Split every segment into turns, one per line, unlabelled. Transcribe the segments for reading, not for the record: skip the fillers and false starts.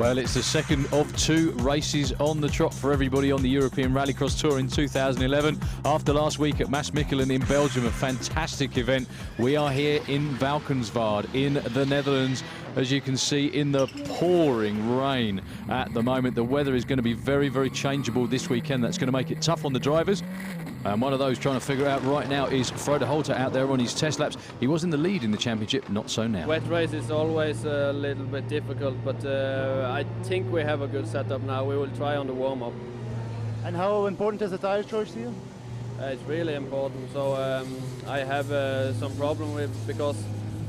Well, it's the second of two races on the trot for everybody on the European Rallycross Tour in 2011. After last week at Maasmechelen in Belgium, a fantastic event, we are here in Valkenswaard in the Netherlands. As you can see, in the pouring rain at the moment. The weather is going to be very, very changeable this weekend. That's going to make it tough on the drivers. And one of those trying to figure out right now is Frode Holter out there on his test laps. He was in the lead in the championship, not so now.
Wet race is always a little bit difficult, but I think we have a good setup now. We will try on the warm-up.
And how important is the tire choice to you?
It's really important. So I have some problem with, because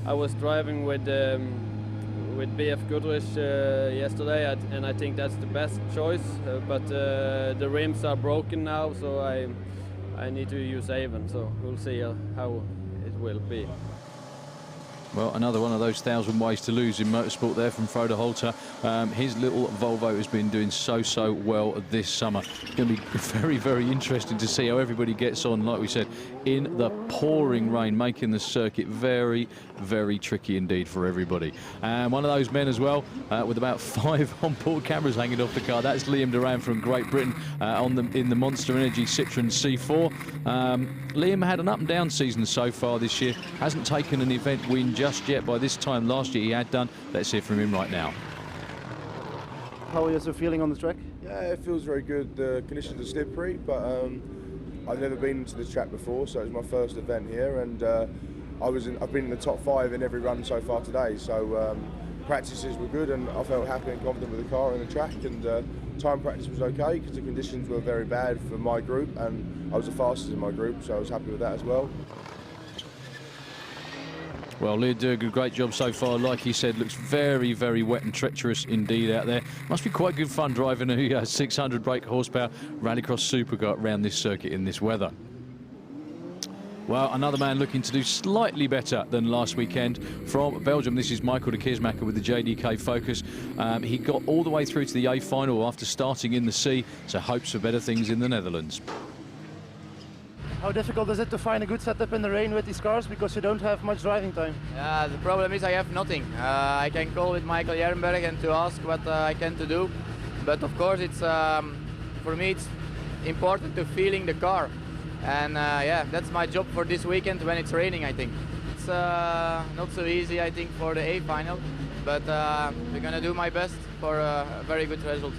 I was driving with BF Goodrich yesterday, and I think that's the best choice. But the rims are broken now, so I need to use Avon. So we'll see how it will be.
Well, another one of those 1,000 ways to lose in motorsport there from Frode Holter. His little Volvo has been doing so well this summer. It's going to be very, very interesting to see how everybody gets on, like we said, in the pouring rain, making the circuit very, very tricky indeed for everybody. And one of those men as well, with about 5 onboard cameras hanging off the car. That's Liam Duran from Great Britain in the Monster Energy Citroen C4. Liam had an up and down season so far this year. Hasn't taken an event win just yet. By this time last year he had done. Let's hear from him right now.
How are you feeling on the track?
Yeah, it feels very good. The conditions are slippery, but I've never been to this track before, so it's my first event here, and I've been in the top 5 in every run so far today. So practices were good, and I felt happy and confident with the car and the track, and time practice was okay because the conditions were very bad for my group, and I was the fastest in my group, so I was happy with that as well.
Well, Lear did a great job so far. Like he said, looks very, very wet and treacherous indeed out there. Must be quite good fun driving a 600 brake horsepower rallycross supercar around this circuit in this weather. Well, another man looking to do slightly better than last weekend from Belgium. This is Michael de Keersmaker with the JDK Focus. He got all the way through to the A final after starting in the C, so hopes for better things in the Netherlands.
How difficult is it to find a good setup in the rain with these cars, because you don't have much driving time?
The problem is I have nothing. I can call with Michael Jernberg and to ask what I can to do, but of course it's for me it's important to feeling the car, and yeah, that's my job for this weekend when it's raining. I think it's not so easy, I think, for the A final, but we're gonna do my best for a very good result.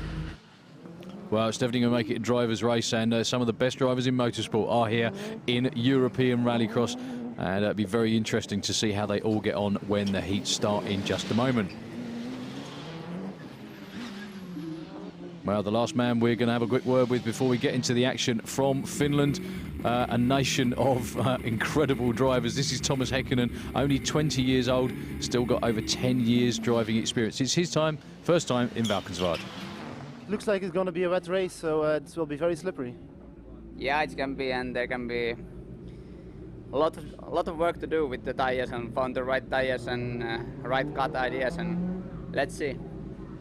Well, it's definitely going to make it a driver's race, and some of the best drivers in motorsport are here in European Rallycross, and it'll be very interesting to see how they all get on when the heats start in just a moment. Well, the last man we're going to have a quick word with before we get into the action from Finland, a nation of incredible drivers. This is Thomas Häkkinen, only 20 years old, still got over 10 years driving experience. It's his first time in Valkenswaard.
Looks like it's going to be a wet race, so it will be very slippery.
Yeah, it can be, and there can be a lot of work to do with the tires and find the right tires and right cut ideas, and let's see.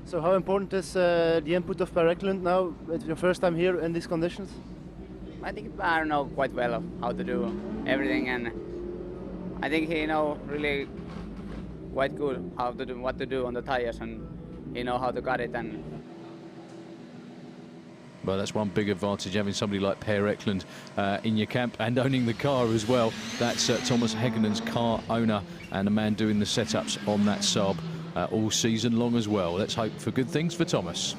So how important is the input of Per Eklund now? It's your first time here in these conditions?
I think I know quite well how to do everything, and I think he know really quite good how to do what to do on the tires, and he know how to cut it. And
well, that's one big advantage, having somebody like Per Eklund in your camp and owning the car as well. That's Thomas Häkkinen's car owner and a man doing the setups on that Saab all season long as well. Let's hope for good things for Thomas.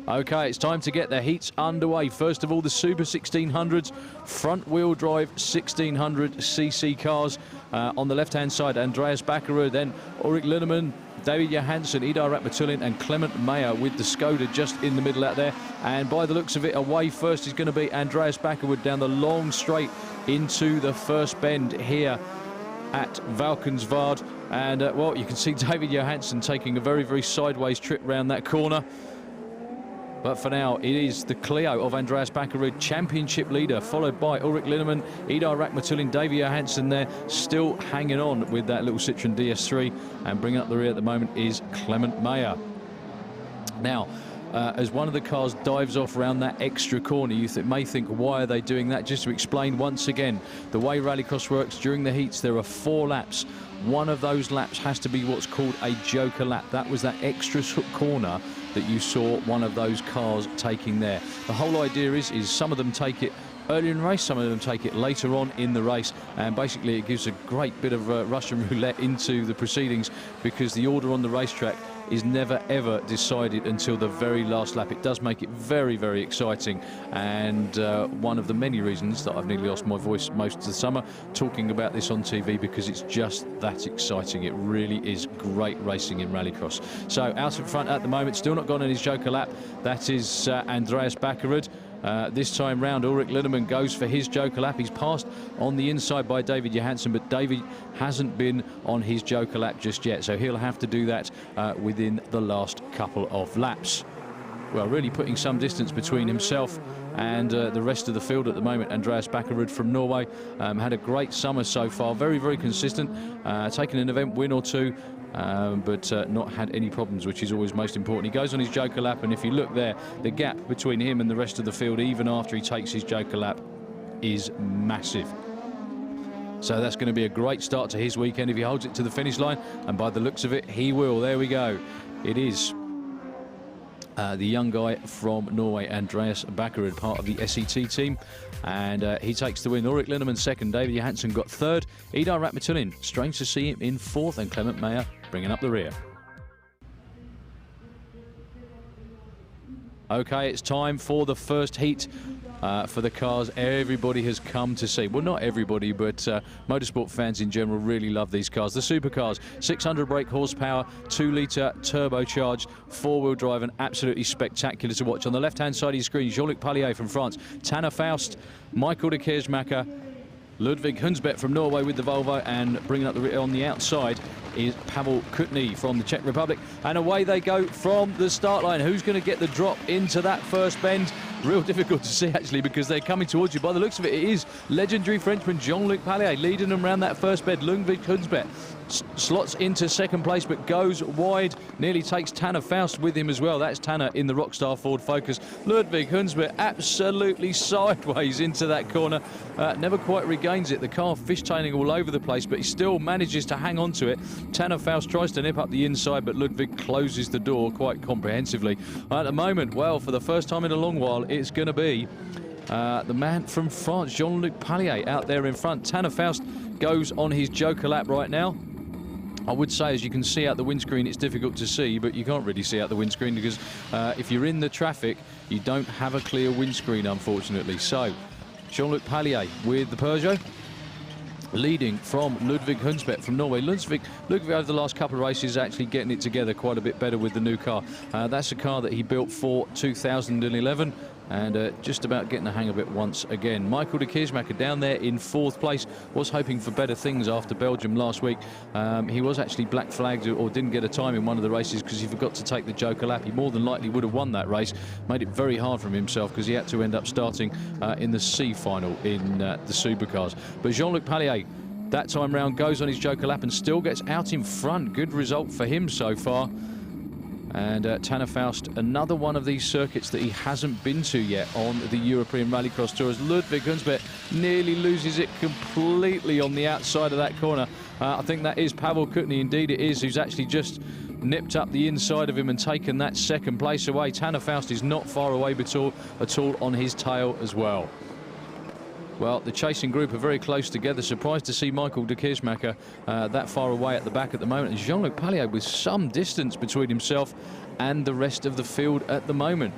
Okay, it's time to get the heats underway. First of all, the Super 1600s, front-wheel drive 1600cc cars. On the left-hand side, Andreas Bakkerud, then Ulrik Linnemann, David Johansson, Idar Ratmatulin and Clement Meyer with the Skoda just in the middle out there. And by the looks of it, away first is going to be Andreas Bakkerud down the long straight into the first bend here at Valkenswaard. And, well, you can see David Johansson taking a very, very sideways trip round that corner. But for now, it is the Clio of Andreas Bakkerud, championship leader, followed by Ulrik Linnemann, Idar Ratmatulin, Davy Johansson there, still hanging on with that little Citroen DS3. And bringing up the rear at the moment is Clement Meyer. Now, as one of the cars dives off around that extra corner. You may think, why are they doing that? Just to explain once again, the way rallycross works during the heats, there are 4 laps. One of those laps has to be what's called a joker lap. That was that extra corner that you saw one of those cars taking there. The whole idea is some of them take it earlier in the race, some of them take it later on in the race, and basically it gives a great bit of Russian roulette into the proceedings, because the order on the racetrack is never ever decided until the very last lap. It does make it very, very exciting, and one of the many reasons that I've nearly lost my voice most of the summer talking about this on TV, because it's just that exciting. It really is great racing in rallycross. So out in front at the moment, still not gone in his joker lap, that is Andreas Bakkerud. This time round, Ulrich Linnemann goes for his joker lap. He's passed on the inside by David Johansson, but David hasn't been on his joker lap just yet, so he'll have to do that within the last couple of laps. Well, really putting some distance between himself and the rest of the field at the moment. Andreas Bakkerud from Norway had a great summer so far, very, very consistent, taken an event win or two, but not had any problems, which is always most important. He goes on his joker lap, and if you look there, the gap between him and the rest of the field, even after he takes his joker lap, is massive. So that's going to be a great start to his weekend if he holds it to the finish line, and by the looks of it, he will. There we go. It is the young guy from Norway, Andreas Bakkerud, part of the SET team, and he takes the win. Ulrich Linnemann second, David Johansson got third, Idar Rakhmatulin, strange to see him in fourth, and Clement Mayer bringing up the rear. Okay, it's time for the first heat for the cars everybody has come to see. Well, not everybody, but motorsport fans in general really love these cars. The supercars, 600 brake horsepower, 2-litre turbocharged, 4-wheel drive, and absolutely spectacular to watch. On the left-hand side of your screen, Jean-Luc Pallier from France, Tanner Faust, Michael de Keersmacher, Ludwig Hunsbeth from Norway with the Volvo, and bringing up the rear on the outside is Pavel Kutny from the Czech Republic. And away they go from the start line. Who's going to get the drop into that first bend? Real difficult to see, actually, because they're coming towards you. By the looks of it, it is legendary Frenchman Jean-Luc Pallier leading them around that first bend. Ludwig Hunsbeth slots into second place, but goes wide, nearly takes Tanner Faust with him as well. That's Tanner in the Rockstar Ford Focus. Ludwig Hunsbeth absolutely sideways into that corner, never quite regains it. The car fishtailing all over the place, but he still manages to hang on to it. Tanner Faust tries to nip up the inside, but Ludwig closes the door quite comprehensively. At the moment, well, for the first time in a long while, it's going to be the man from France, Jean-Luc Pallier, out there in front. Tanner Faust goes on his joker lap right now. I would say, as you can see out the windscreen, it's difficult to see, but you can't really see out the windscreen because if you're in the traffic, you don't have a clear windscreen, unfortunately. So, Jean-Luc Pallier with the Peugeot, leading from Ludwig Hunsbeth from Norway. Ludwig over the last couple of races is actually getting it together quite a bit better with the new car. That's a car that he built for 2011, and just about getting the hang of it once again. Michael de Keersmacher down there in fourth place, was hoping for better things after Belgium last week. He was actually black flagged or didn't get a time in one of the races because he forgot to take the joker lap. He more than likely would have won that race. Made it very hard for himself because he had to end up starting in the C final in the supercars. But Jean-Luc Pallier, that time round, goes on his joker lap and still gets out in front. Good result for him so far. And Tanner Faust, another one of these circuits that he hasn't been to yet on the European Rallycross Tour, as Ludwig Hunsbeth nearly loses it completely on the outside of that corner. I think that is Pavel Kutny, indeed it is, who's actually just nipped up the inside of him and taken that second place away. Tanner Faust is not far away at all on his tail as well. Well, the chasing group are very close together. Surprised to see Michael de Keersmacher that far away at the back at the moment. And Jean-Luc Pallier with some distance between himself and the rest of the field at the moment.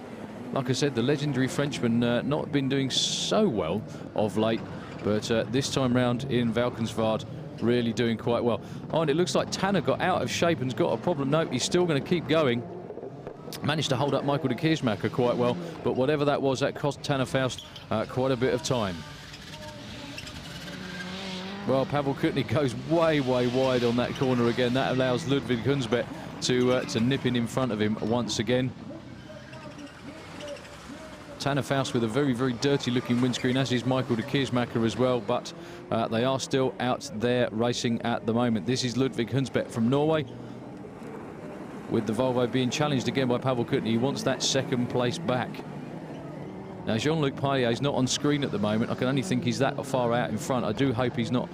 Like I said, the legendary Frenchman not been doing so well of late, but this time round in Valkenswaard, really doing quite well. Oh, and it looks like Tanner got out of shape and's got a problem. No, he's still going to keep going. Managed to hold up Michael de Keersmacher quite well, but whatever that was, that cost Tanner Faust quite a bit of time. Well, Pavel Kutny goes way, way wide on that corner again. That allows Ludwig Hunsbeth to nip in front of him once again. Tanner Faust with a very, very dirty looking windscreen, as is Michael de Keersmacher as well, but they are still out there racing at the moment. This is Ludwig Hunsbeth from Norway. with the Volvo being challenged again by Pavel Kutny. He wants that second place back. Now, Jean-Luc Paillet is not on screen at the moment. I can only think he's that far out in front. I do hope he's not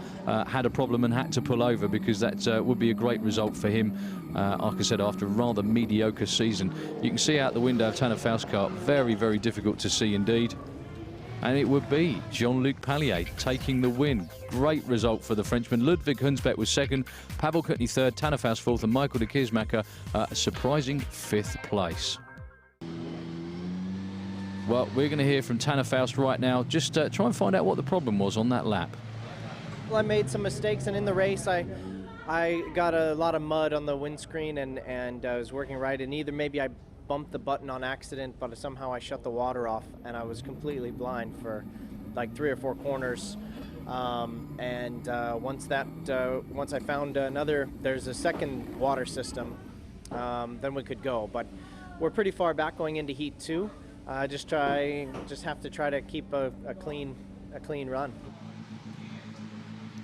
had a problem and had to pull over, because that would be a great result for him, like I said, after a rather mediocre season. You can see out the window of Tanner Faust's car. Very, very difficult to see indeed. And it would be Jean-Luc Paillet taking the win. Great result for the Frenchman. Ludwig Hunsbeck was second, Pavel Kutny third, Tanner Faust fourth, and Michael de Keersmaeker a surprising fifth place. Well, we're going to hear from Tanner Faust right now. Just try and find out what the problem was on that lap.
Well, I made some mistakes, and in the race I got a lot of mud on the windscreen, and I was working right, and either maybe I bumped the button on accident, but somehow I shut the water off, and I was completely blind for like 3 or 4 corners. Once I found there's a second water system, then we could go. But we're pretty far back going into heat 2. Just have to try to keep a clean run.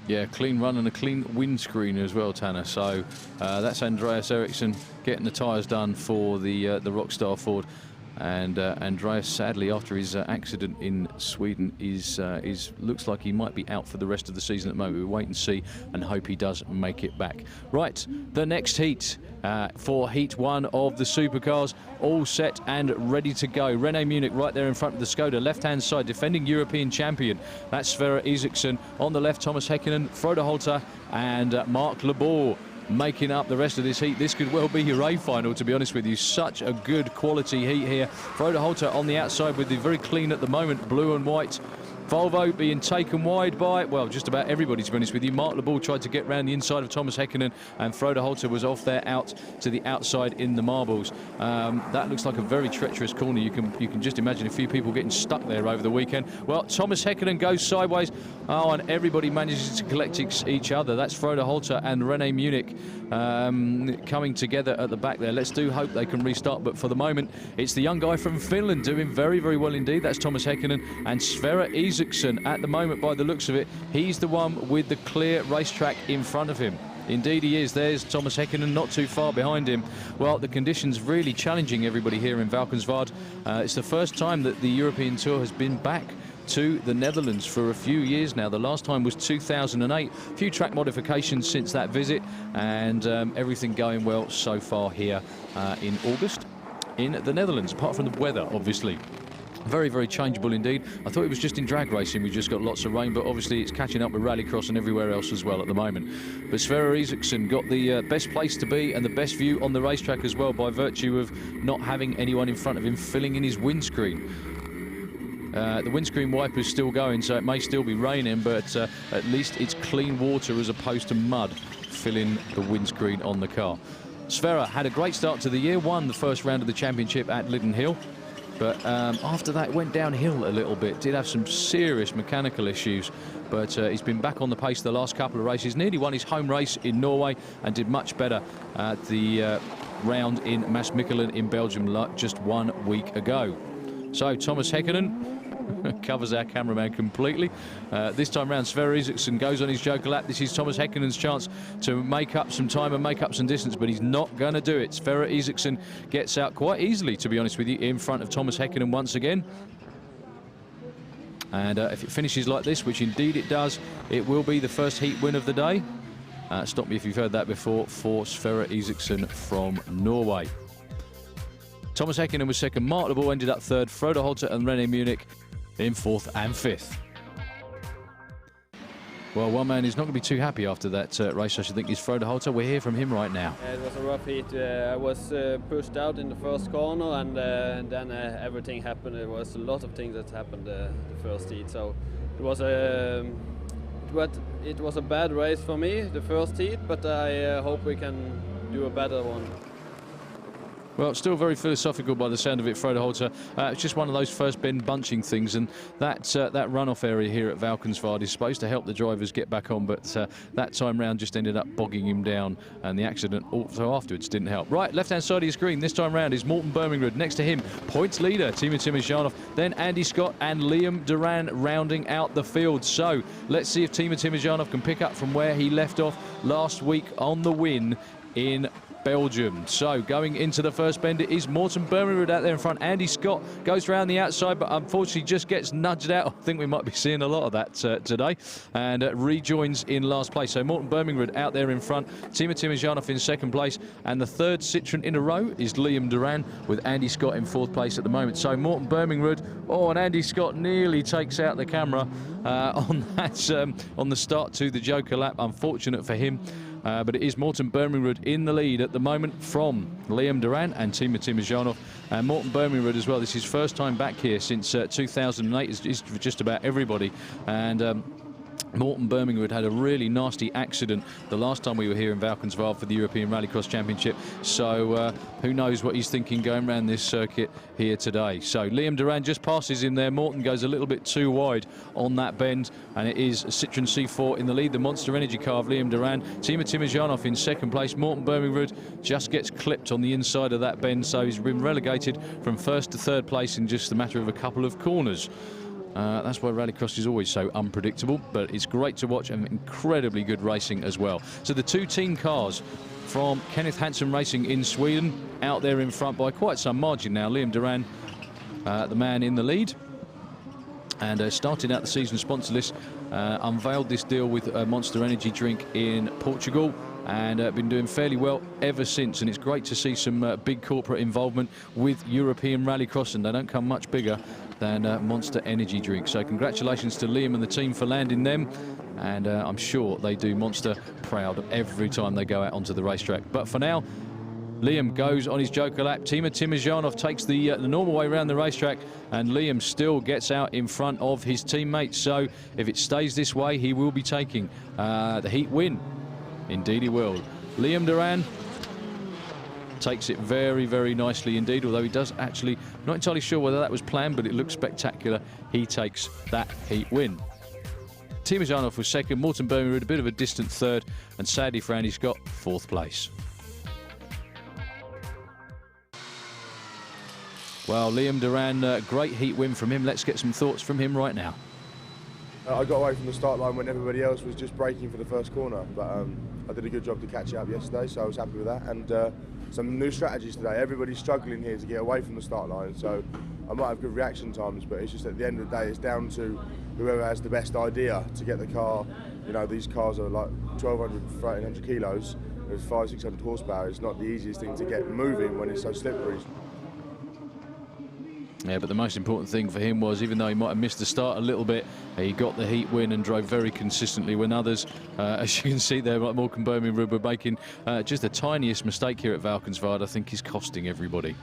Yeah, clean run and a clean windscreen as well, Tanner. So that's Andreas Eriksson getting the tyres done for the Rockstar Ford. And Andreas, sadly, after his accident in Sweden, looks like he might be out for the rest of the season at the moment. We wait and see and hope he does make it back. Right, the next heat for Heat 1 of the supercars, all set and ready to go. René Munich right there in front of the Skoda, left-hand side, defending European champion. That's Sverre Isaksson. On the left, Thomas Häkkinen, Frode Holter, and Marc Leboeuf making up the rest of this heat. This could well be your A final, to be honest with you. Such a good quality heat here. Frode Holter on the outside with the very clean at the moment blue and white Volvo being taken wide by, well, just about everybody, to be honest with you. Marc Leboeuf tried to get round the inside of Thomas Häkkinen, and Frode Holter was off there out to the outside in the marbles. That looks like a very treacherous corner. You can just imagine a few people getting stuck there over the weekend. Well, Thomas Häkkinen goes sideways. Oh, and everybody manages to collect each other. That's Frode Holter and René Munich coming together at the back there. Let's do hope they can restart, but for the moment, it's the young guy from Finland doing very, very well indeed. That's Thomas Häkkinen, and Sverre Isaksson at the moment, by the looks of it, he's the one with the clear racetrack in front of him. Indeed he is. There's Thomas Häkkinen not too far behind him. Well, the conditions really challenging everybody here in Valkenswaard. It's the first time that the European Tour has been back to the Netherlands for a few years now. The last time was 2008. A few track modifications since that visit, and everything going well so far here in August in the Netherlands, apart from the weather, obviously. Very, very changeable indeed. I thought it was just in drag racing we just got lots of rain, but obviously it's catching up with rallycross and everywhere else as well at the moment. But Sverre Isaksson got the best place to be and the best view on the racetrack as well, by virtue of not having anyone in front of him filling in his windscreen. The windscreen wiper's still going, so it may still be raining, but at least it's clean water as opposed to mud filling the windscreen on the car. Sverre had a great start to the year, won the first round of the championship at Lydden Hill, but after that went downhill a little bit. Did have some serious mechanical issues, but he's been back on the pace the last couple of races. Nearly won his home race in Norway and did much better at the round in Maasmechelen in Belgium just 1 week ago. So Thomas Häkkinen covers our cameraman completely. This time round, Sverre Isaksson goes on his joker lap. This is Thomas Häkkinen's chance to make up some time and make up some distance, but he's not going to do it. Sverre Isaksson gets out quite easily, to be honest with you, in front of Thomas Häkkinen once again. And if it finishes like this, which indeed it does, it will be the first heat win of the day. Stop me if you've heard that before, for Sverre Isaksson from Norway. Thomas Häkkinen was second. Marc Leboeuf ended up third. Frode Holter and René Munich in fourth and fifth. Well, one man who's not going to be too happy after that race, I should think, is Frode Holter. We'll hear from him right now.
It was a rough heat. I was pushed out in the first corner, and then everything happened. There was a lot of things that happened the first heat. So it was a bad race for me, the first heat, but I hope we can do a better one.
Well, still very philosophical by the sound of it, Frode Holter. It's just one of those first bend bunching things, and that runoff area here at Valkenswaard is supposed to help the drivers get back on, but that time round just ended up bogging him down, and the accident also afterwards didn't help. Right, left-hand side of your screen this time round is Morten Birmingrud. Next to him, points leader Timo Timojanov, then Andy Scott and Liam Duran rounding out the field. So let's see if Timo Timojanov can pick up from where he left off last week on the win in Belgium. So going into the first bend, it is Morten Birmingham out there in front. Andy Scott goes around the outside, but unfortunately just gets nudged out. I think we might be seeing a lot of that today, and rejoins in last place. So Morten Birmingham out there in front, Timo Timojanov in second place, and the third Citroen in a row is Liam Duran with Andy Scott in fourth place at the moment. So Morten Birmingham, oh, and Andy Scott nearly takes out the camera on that on the start to the Joker lap. Unfortunate for him. But it is Morten Birmingham in the lead at the moment from Liam Duran and Timo Timojanov. And Morten Birmingham as well. This is his first time back here since 2008. Is for just about everybody. And Morten Birmingham had a really nasty accident the last time we were here in Valkenswaard for the European Rallycross Championship. So who knows what he's thinking going around this circuit here today. So Liam Duran just passes in there. Morten goes a little bit too wide on that bend, and it is Citroen C4 in the lead, the Monster Energy car of Liam Duran. Timo Timojanov in second place. Morten Birmingham just gets clipped on the inside of that bend, so he's been relegated from first to third place in just a matter of a couple of corners. That's why Rallycross is always so unpredictable, but it's great to watch and incredibly good racing as well. So the two team cars from Kenneth Hansen Racing in Sweden out there in front by quite some margin now. Liam Duran, the man in the lead, and started out the season sponsorless, unveiled this deal with Monster Energy drink in Portugal, and been doing fairly well ever since. And it's great to see some big corporate involvement with European Rallycross, and they don't come much bigger than Monster Energy drink. So congratulations to Liam and the team for landing them, and I'm sure they do Monster proud every time they go out onto the racetrack. But for now, Liam goes on his Joker lap. Timo Timojanov takes the normal way around the racetrack, and Liam still gets out in front of his teammates. So if it stays this way, he will be taking the heat win. Indeed he will. Liam Duran takes it very, very nicely indeed, although he does actually, not entirely sure whether that was planned, but it looks spectacular. He takes that heat win. Timojanov was second, Morten Birmingham a bit of a distant third, and sadly for Andy Scott, fourth place. Well, Liam Duran, great heat win from him. Let's get some thoughts from him right now.
I got away from the start line when everybody else was just braking for the first corner, but I did a good job to catch it up yesterday, so I was happy with that. And some new strategies today. Everybody's struggling here to get away from the start line, so I might have good reaction times, but it's just at the end of the day, it's down to whoever has the best idea to get the car. You know, these cars are like 1,200, 1,300 kilos with 500-600 horsepower. It's not the easiest thing to get moving when it's so slippery.
Yeah, but the most important thing for him was, even though he might have missed the start a little bit, he got the heat win and drove very consistently when others, as you can see there, like Morten Birmingham, were making just the tiniest mistake here at Valkenswaard, I think is costing everybody.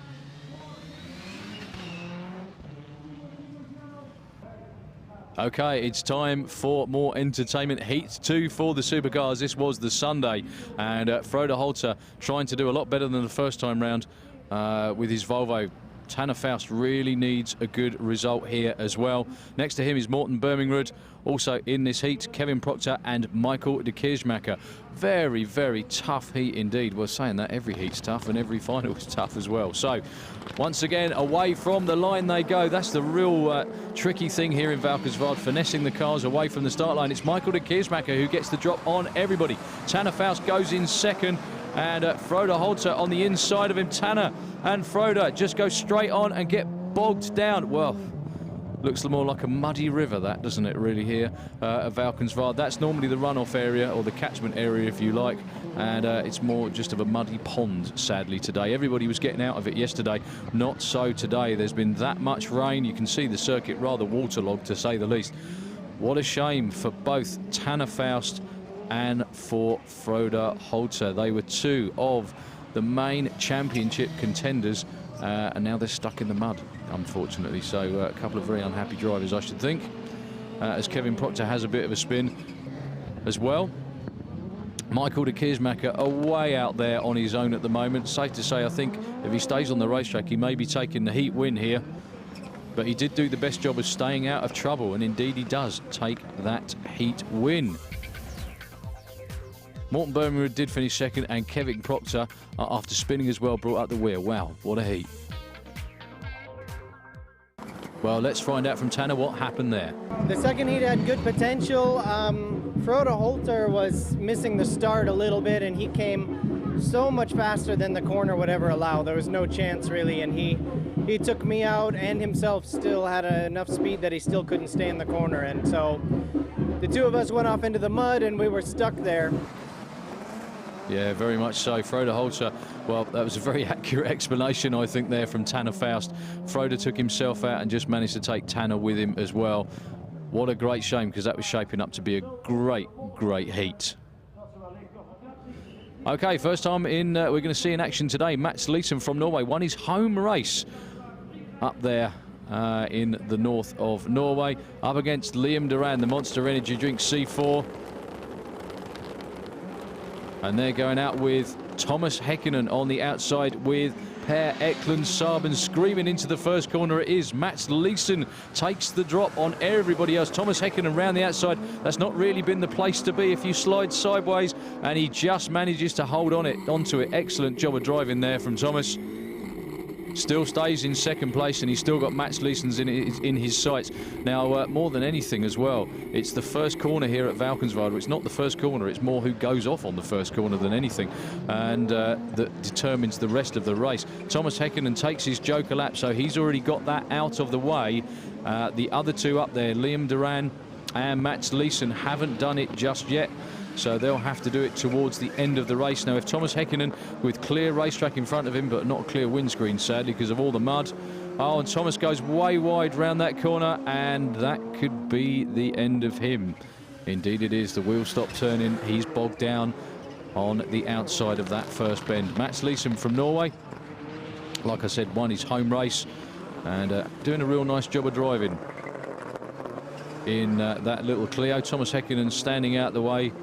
Okay, it's time for more entertainment. Heat 2 for the supercars. This was the Sunday, and Frode Holter trying to do a lot better than the first time round with his Volvo. Tanner Faust really needs a good result here as well. Next to him is Morten Birmingham, also in this heat, Kevin Proctor and Michael de Keersmaker. Very, very tough heat indeed. We're saying that every heat's tough and every final is tough as well. So once again, away from the line they go. That's the real tricky thing here in Valkenswaard, finessing the cars away from the start line. It's Michael de Keersmaker who gets the drop on everybody. Tanner Faust goes in second, and Frode Holter on the inside of him. Tanner and Frode just go straight on and get bogged down. Well, looks more like a muddy river, that, doesn't it, really, here at Valkenswaard. That's normally the runoff area, or the catchment area, if you like, and it's more just of a muddy pond, sadly, today. Everybody was getting out of it yesterday. Not so today. There's been that much rain. You can see the circuit rather waterlogged, to say the least. What a shame for both Tanner Faust and for Frode Holter. They were two of the main championship contenders, and now they're stuck in the mud, unfortunately. So a couple of very unhappy drivers, I should think, as Kevin Proctor has a bit of a spin as well. Michael de Keersmaker away out there on his own at the moment. Safe to say, I think if he stays on the racetrack, he may be taking the heat win here. But he did do the best job of staying out of trouble, and indeed he does take that heat win. Morten Birmingham did finish second, and Kevin Proctor, after spinning as well, brought up the wheel. Wow, what a heat. Well, let's find out from Tanner what happened there.
The second heat had good potential. Frode Holter was missing the start a little bit, and he came so much faster than the corner would ever allow. There was no chance really, and he took me out, and himself still had enough speed that he still couldn't stay in the corner, and so the two of us went off into the mud and we were stuck there.
Yeah, very much so. Frode Holzer, well, that was a very accurate explanation, I think, there from Tanner Faust. Frode took himself out and just managed to take Tanner with him as well. What a great shame, because that was shaping up to be a great, great heat. Okay, first time in, we're going to see in action today, Mats Leeson from Norway won his home race up there in the north of Norway, up against Liam Duran, the Monster Energy Drink C4. And they're going out with Thomas Häkkinen on the outside with Per Eklund Saben. Screaming into the first corner it is. Mats Leeson takes the drop on everybody else. Thomas Häkkinen round the outside. That's not really been the place to be if you slide sideways. And he just manages to hold onto it. Excellent job of driving there from Thomas. Still stays in second place, and he's still got Mats Leeson's in his sights. Now, more than anything as well, it's the first corner here at Valkenswaard. It's not the first corner, it's more who goes off on the first corner than anything, and that determines the rest of the race. Thomas Häkkinen takes his Joker lap, so he's already got that out of the way. The other two up there, Liam Duran and Mats Leeson, haven't done it just yet. So they'll have to do it towards the end of the race. Now, if Thomas Häkkinen, with clear racetrack in front of him, but not a clear windscreen, sadly, because of all the mud. Oh, and Thomas goes way wide round that corner, and that could be the end of him. Indeed it is. The wheel stopped turning. He's bogged down on the outside of that first bend. Mats Leeson from Norway, like I said, won his home race, and doing a real nice job of driving in that little Clio. Thomas Häkkinen standing out the way,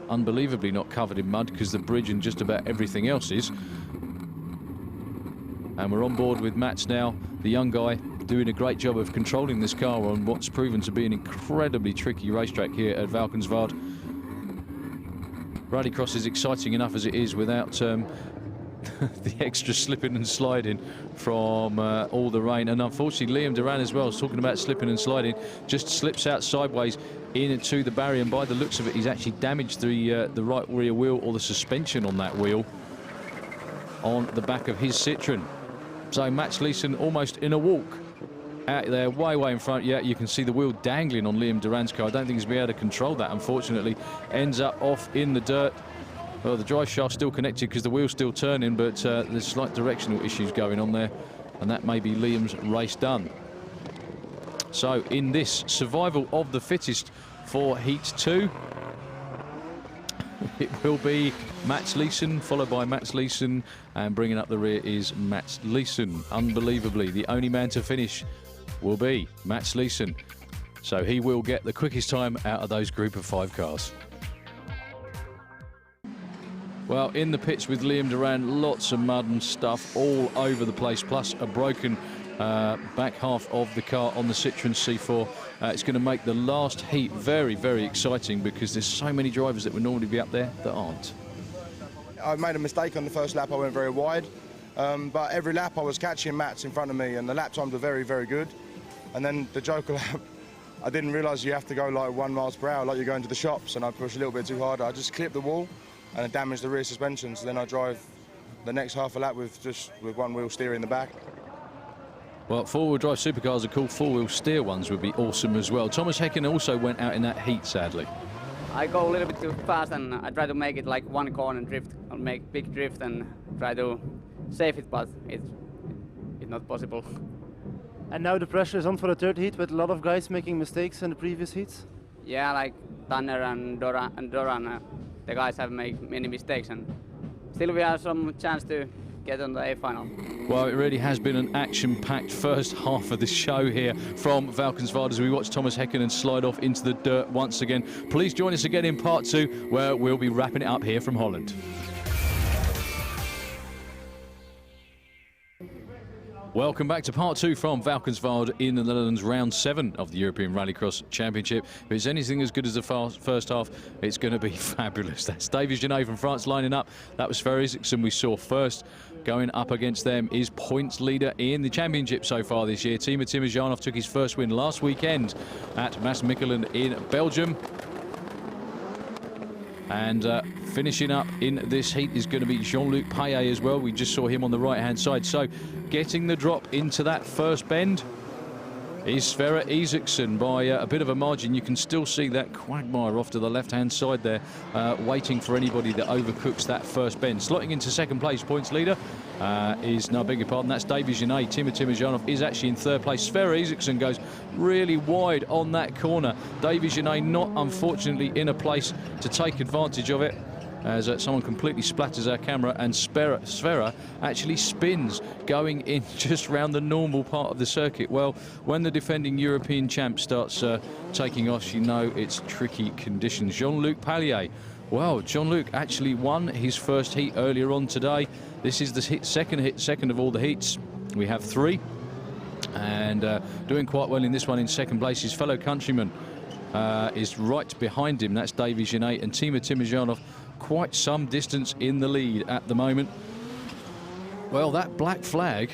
unbelievably not covered in mud, because the bridge and just about everything else is. And we're on board with Mats now, the young guy, doing a great job of controlling this car on what's proven to be an incredibly tricky racetrack here at Valkenswaard. Rallycross is exciting enough as it is without the extra slipping and sliding from all the rain. And unfortunately, Liam Duran as well, talking about slipping and sliding, just slips out sideways into the barrier, and by the looks of it, he's actually damaged the right rear wheel, or the suspension on that wheel, on the back of his Citroen. So Mats Leeson almost in a walk out there, way in front. Yeah, you can see the wheel dangling on Liam Duran's car. I don't think he's been able to control that, unfortunately. Ends up off in the dirt. Well, the drive shaft's still connected because the wheel's still turning, but there's slight directional issues going on there, and that may be Liam's race done. So in this survival of the fittest for Heat 2, it will be Mats Leeson, followed by Mats Leeson, and bringing up the rear is Mats Leeson. Unbelievably, the only man to finish will be Mats Leeson. So he will get the quickest time out of those group of 5 cars. Well, in the pits with Liam Duran, lots of mud and stuff all over the place, plus a broken back half of the car on the Citroen C4. It's going to make the last heat very, very exciting, because there's so many drivers that would normally be up there that aren't.
I made a mistake on the first lap. I went very wide, but every lap I was catching Mats in front of me, and the lap times were very, very good. And then the Joker lap, I didn't realise you have to go like 1 mile per hour, like you're going to the shops, and I pushed a little bit too hard. I just clipped the wall and it damaged the rear suspension, so then I drive the next half a lap with one wheel steering the back.
Well, four-wheel drive supercars are cool. Four-wheel steer ones would be awesome as well. Thomas Häkkinen also went out in that heat, sadly.
I go a little bit too fast, and I try to make it like one corner and drift, or make big drift and try to save it, but it's not possible.
And now the pressure is on for the third heat, with a lot of guys making mistakes in the previous heats.
Yeah, like Tanner and Doran, the guys have made many mistakes, and still we have some chance to get on the A final.
Well, it really has been an action-packed first half of the show here from Valkenswaard as we watch Thomas Häkkinen slide off into the dirt once again. Please join us again in part 2, where we'll be wrapping it up here from Holland. Welcome back to part 2 from Valkenswaard in the Netherlands, round 7 of the European Rallycross Championship. If it's anything as good as the first half, it's going to be fabulous. That's David Genet from France lining up. That was Sverre Isaacson we saw first. Going up against them is points leader in the championship so far this year. Timo Timosjanov took his first win last weekend at Maasmechelen in Belgium. And finishing up in this heat is going to be Jean-Luc Payet as well. We just saw him on the right-hand side. So getting the drop into that first bend is Sverre Isaksson by a bit of a margin. You can still see that quagmire off to the left-hand side there, waiting for anybody that overcooks that first bend. Slotting into second place, points leader no, beg your pardon, that's Davy Genet. Timo Timojanov is actually in third place. Sverre Isaksson goes really wide on that corner. Davy Genet not, unfortunately, in a place to take advantage of it, as someone completely splatters our camera, and Sverre actually spins going in just round the normal part of the circuit. Well, when the defending European champ starts taking off, you know it's tricky conditions. Jean-Luc Payet. Well, Jean-Luc actually won his first heat earlier on today. This is the second of all the heats. We have 3. And doing quite well in this one in second place. His fellow countryman is right behind him. That's Davy Genet, and Timo Timojanov quite some distance in the lead at the moment. Well, that black flag,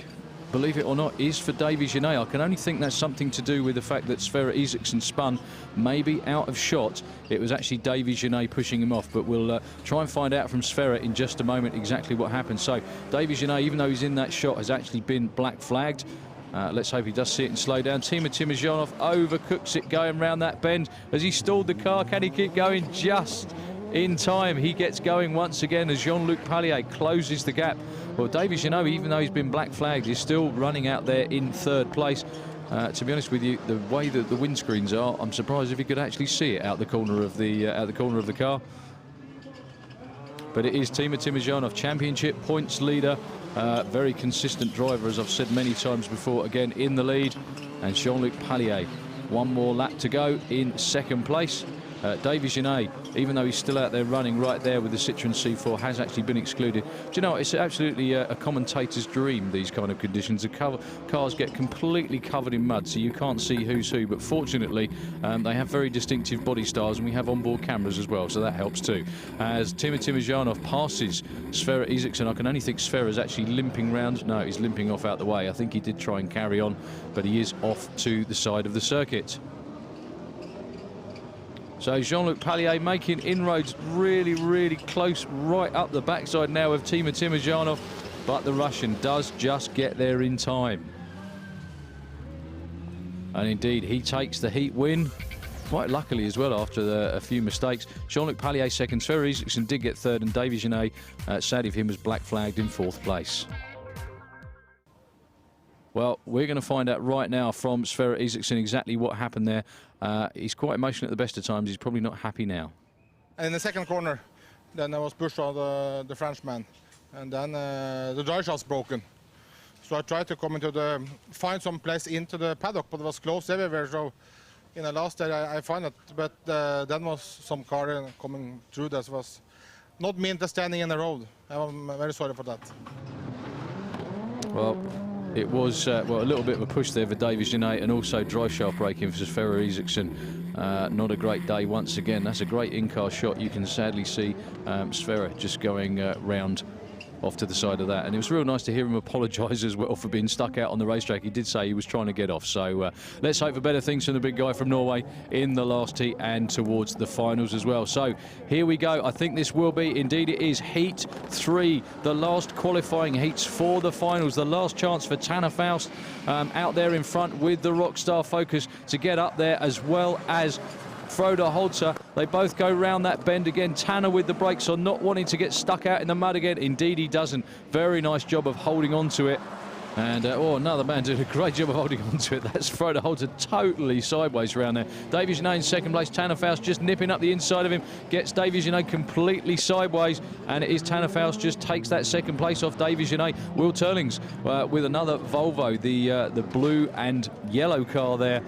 believe it or not, is for Davy Genet. I can only think that's something to do with the fact that Sverre Isaksson spun maybe out of shot. It was actually Davy Genet pushing him off, but we'll try and find out from Sverre in just a moment exactly what happened. So Davy Genet, even though he's in that shot, has actually been black flagged. Let's hope he does see it and slow down. Timo Timojanov overcooks it going round that bend. Has he stalled the car? Can he keep going? Just in time. He gets going once again as Jean-Luc Payet closes the gap. Well, Davy Genet, even though he's been black flagged, is still running out there in third place. To be honest with you, the way that the windscreens are, I'm surprised if he could actually see it out the corner of the car. But it is Timo Timojanov, championship points leader, very consistent driver, as I've said many times before, again in the lead. And Jean-Luc Payet, one more lap to go in second place. Davy Genet, even though he's still out there running right there with the Citroen C4, has actually been excluded. Do you know, it's absolutely a commentator's dream, these kind of conditions. The cars get completely covered in mud, so you can't see who's who. But fortunately, they have very distinctive body styles, and we have onboard cameras as well, so that helps too. As Timo Timojanov passes Sverre Isaksson, I can only think Sverre is actually limping round. No, he's limping off out the way. I think he did try and carry on, but he is off to the side of the circuit. So Jean-Luc Payet making inroads really, really close right up the backside now of Timo Timojanov, but the Russian does just get there in time. And indeed, he takes the heat win, quite luckily as well, after a few mistakes. Jean-Luc Payet second, Sverre Isaksson did get third, and Davy Genet, sadly for him, was black flagged in fourth place. Well, we're going to find out right now from Sverre Isaksson exactly what happened there. He's quite emotional at the best of times. He's probably not happy now.
In the second corner, then I was pushed on the Frenchman, and then the drive shaft's broken. So I tried to come into find some place into the paddock, but it was closed everywhere. So in the last day I found it, but then was some car coming through that was not meant to standing in the road. I'm very sorry for that.
Well, it was well, a little bit of a push there for Davy Genet, and also drive shaft braking for Sverre Isaksson. Not a great day once again. That's a great in-car shot. You can sadly see Sverre just going round off to the side of that, and it was real nice to hear him apologise as well for being stuck out on the racetrack. He did say he was trying to get off, so let's hope for better things from the big guy from Norway in the last heat and towards the finals as well. So here we go. I think this will be, indeed it is, heat 3, the last qualifying heats for the finals. The last chance for Tanner Faust out there in front with the Rockstar Focus to get up there, as well as Frode Holter. They both go round that bend again. Tanner with the brakes on, not wanting to get stuck out in the mud again. Indeed he doesn't. Very nice job of holding on to it. And another man did a great job of holding on to it. That's Frode Holter totally sideways around there. Davy Genet in second place. Tanner Faust just nipping up the inside of him. Gets Davy Genet completely sideways. And it is Tanner Faust just takes that second place off Davy Genet. Will Turlings with another Volvo, the blue and yellow car there.